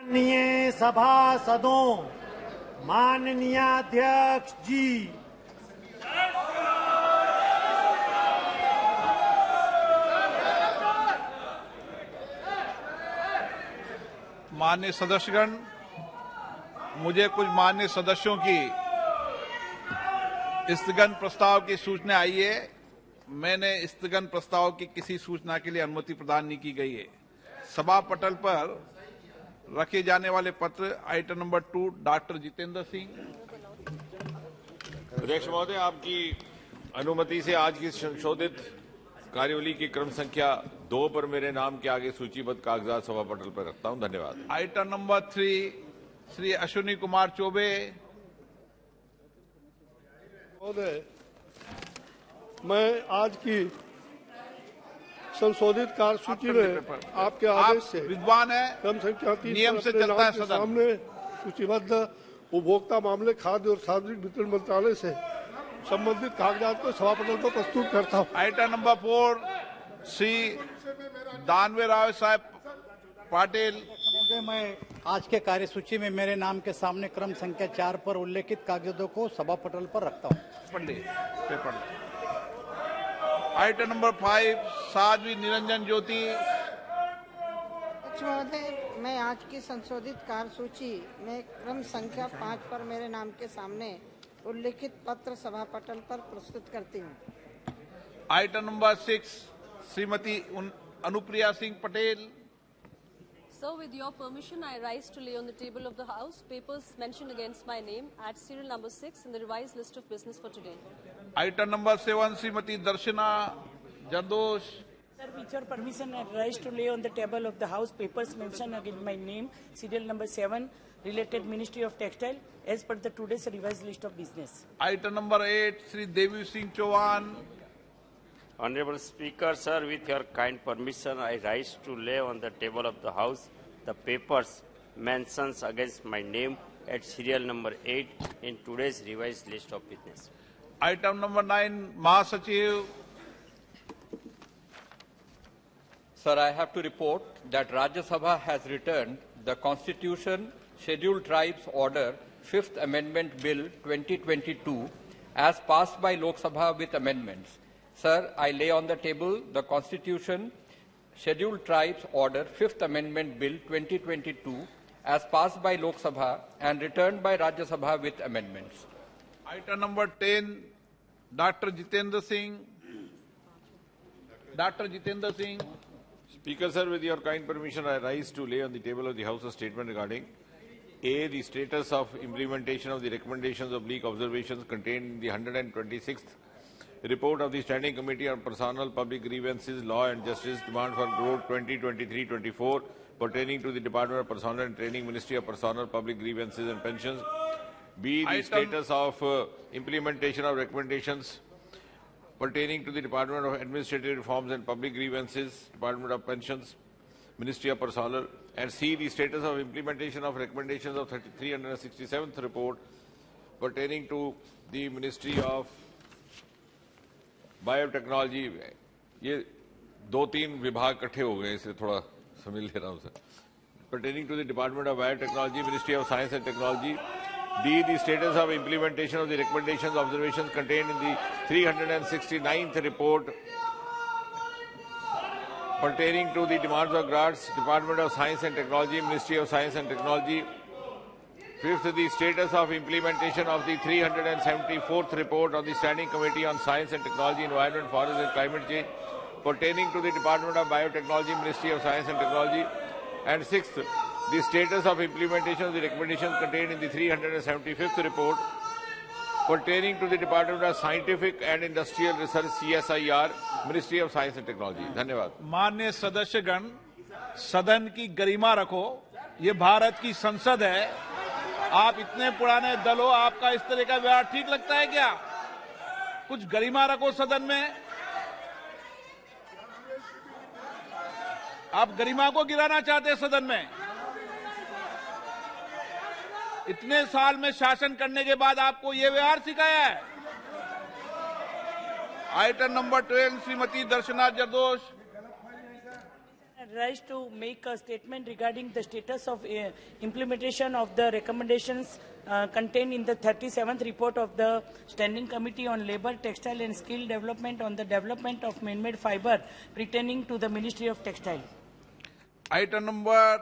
माननीय सभासदों, माननीय अध्यक्ष जी, माननीय सदस्यगण, मुझे कुछ माननीय सदस्यों की स्थगन प्रस्ताव की सूचना आई है। मैंने स्थगन प्रस्ताव की किसी सूचना के लिए अनुमति प्रदान नहीं की गई है। सभा पटल पर रखे जाने वाले पत्र item number 2 doctor Jitendra Singh. अध्यक्ष महोदय, आपकी अनुमति से आज की संशोधित कार्यवली की क्रम संख्या 2 पर मेरे नाम के आगे सूचीबद्ध कागजात सभा पटल पर रखता हूं। धन्यवाद। Item number 3 Shri Ashwini Kumar Choubey. महोदय, मैं आज की संशोधित कार्यसूची में आपके आदेश से विद्वान है, क्रम संख्या 3 नियम से चलता है सदन। सामने सूचीबद्ध उपभोक्ता मामले, खाद्य और सार्वजनिक वितरण मंत्रालय से संबंधित कागजात को सभा पटल पर प्रस्तुत करता हूं। आइटम नंबर 4 श्री दानवे राव साहब पाटिल। मैं आज के कार्यसूची में मेरे नाम के सामने क्रम संख्या 4 पर उल्लेखित कागजातों को सभा पटल पर रखता हूं। Item number 5 Sadhvi Niranjan Jyoti. महोदय, मैं आज की संशोधित कार्यसूची में क्रम संख्या 5 पर मेरे नाम के सामने उल्लेखित पत्र सभा पटल पर प्रस्तुत करती हूँ। Item number 6 Shrimati Anupriya Singh Patel. Sir, with your permission, I rise to lay on the table of the House papers mentioned against my name at serial number 6 in the revised list of business for today. Item number 7 Shrimati Darshana Jardosh. Sir, with your permission, I rise to lay on the table of the House papers mentioned against my name, serial number 7, related Ministry of Textile, as per the today's revised list of business. Item number 8 Shri Devi Singh Chauhan. Honorable Speaker, sir, with your kind permission, I rise to lay on the table of the House the papers mentions against my name at serial number 8 in today's revised list of business. Item number 9 महासचिव। Sir, I have to report that Rajya Sabha has returned the Constitution Scheduled Tribes Order 5th Amendment Bill 2022 as passed by Lok Sabha with amendments. Sir, I lay on the table the Constitution Scheduled Tribes Order 5th Amendment Bill 2022 as passed by Lok Sabha and returned by Rajya Sabha with amendments. Item number 10, Dr. Jitendra Singh. Dr. Jitendra Singh. Speaker, sir, with your kind permission, I rise to lay on the table of the House a statement regarding A, the status of implementation of the recommendations of leak observations contained in the 126th report of the Standing Committee on Personal Public Grievances, Law and Justice, demand for growth 2023-24 pertaining to the Department of Personnel and Training, Ministry of Personal Public Grievances and Pensions. B, the status of implementation of recommendations pertaining to the Department of Administrative Reforms and Public Grievances, Department of Pensions, Ministry of Personnel. And C, the status of implementation of recommendations of 367th report pertaining to the Ministry of biotechnology. ये 2-3 विभाग इकट्ठे हो गए, इसलिए थोड़ा समझ ले रहा हूँ sir. Pertaining to the Department of Biotechnology, Ministry of Science and Technology. D, the status of implementation of the recommendations, observations contained in the 369th report pertaining to the demands of grants, Department of Science and Technology, Ministry of Science and Technology. Fifth, the status of implementation of the 374th report on the Standing Committee on Science and Technology, Environment, Forest and Climate Change pertaining to the Department of Biotechnology, Ministry of Science and Technology. And sixth, the status of implementation of the recommendations contained in the 375th report pertaining to the Department of Scientific and Industrial Research, CSIR, Ministry of Science and Technology. धन्यवाद। माननीय सदस्यगण, सदन की गरिमा रखो। ये भारत की संसद है। आप इतने पुराने दल हो, आपका इस तरह का व्यवहार ठीक लगता है क्या? कुछ गरिमा रखो सदन में। आप गरिमा को गिराना चाहते हैं सदन में। इतने साल में शासन करने के बाद आपको ये व्यवहार सिखाया है। Item number 12 Shrimati Darshana Jardosh. Rise to make a statement regarding the status of implementation of the recommendations contained in the 37th report of the Standing Committee on Labour, Textile and Skill Development on the development of man-made fibre pertaining to the Ministry of Textile. Item number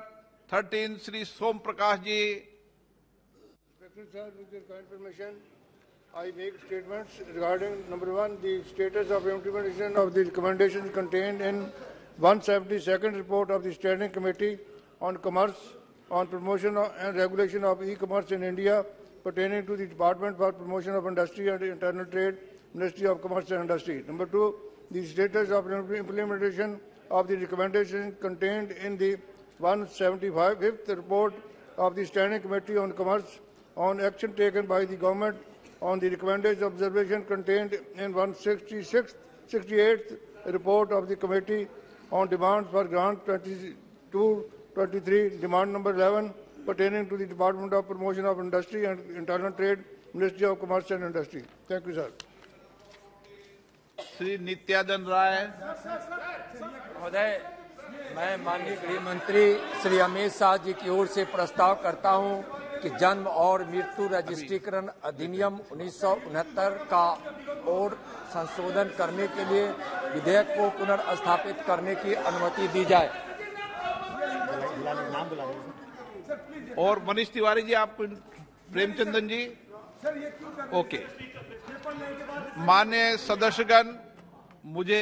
13, Shri Som Prakash ji. Secretary sir, with your kind permission, I make statements regarding number 1, the status of implementation of the recommendations contained in 172nd report of the Standing Committee on Commerce on promotion and regulation of e-commerce in India pertaining to the Department for Promotion of Industry and Internal Trade, Ministry of Commerce and Industry. Number 2, the status of implementation of the recommendations contained in the 175th report of the Standing Committee on Commerce on action taken by the government on the recommended observation contained in 168th report of the Committee on demand for grant 22-23, demand number 11, pertaining to the Department of Promotion of Industry and Internal Trade, Ministry of Commerce and Industry. Thank you, sir. Shri Nityanand Rai. महोदय, मैं माननीय गृह मंत्री श्री अमित शाह जी की ओर से प्रस्ताव करता हूं कि जन्म और मृत्यु रजिस्ट्रीकरण अधिनियम 1969 का और संशोधन करने के लिए विधेयक को पुनर्स्थापित करने की अनुमति दी जाए। और मनीष तिवारी जी, आपको प्रेमचंदन जी, ओके। मान्य सदस्यगण, मुझे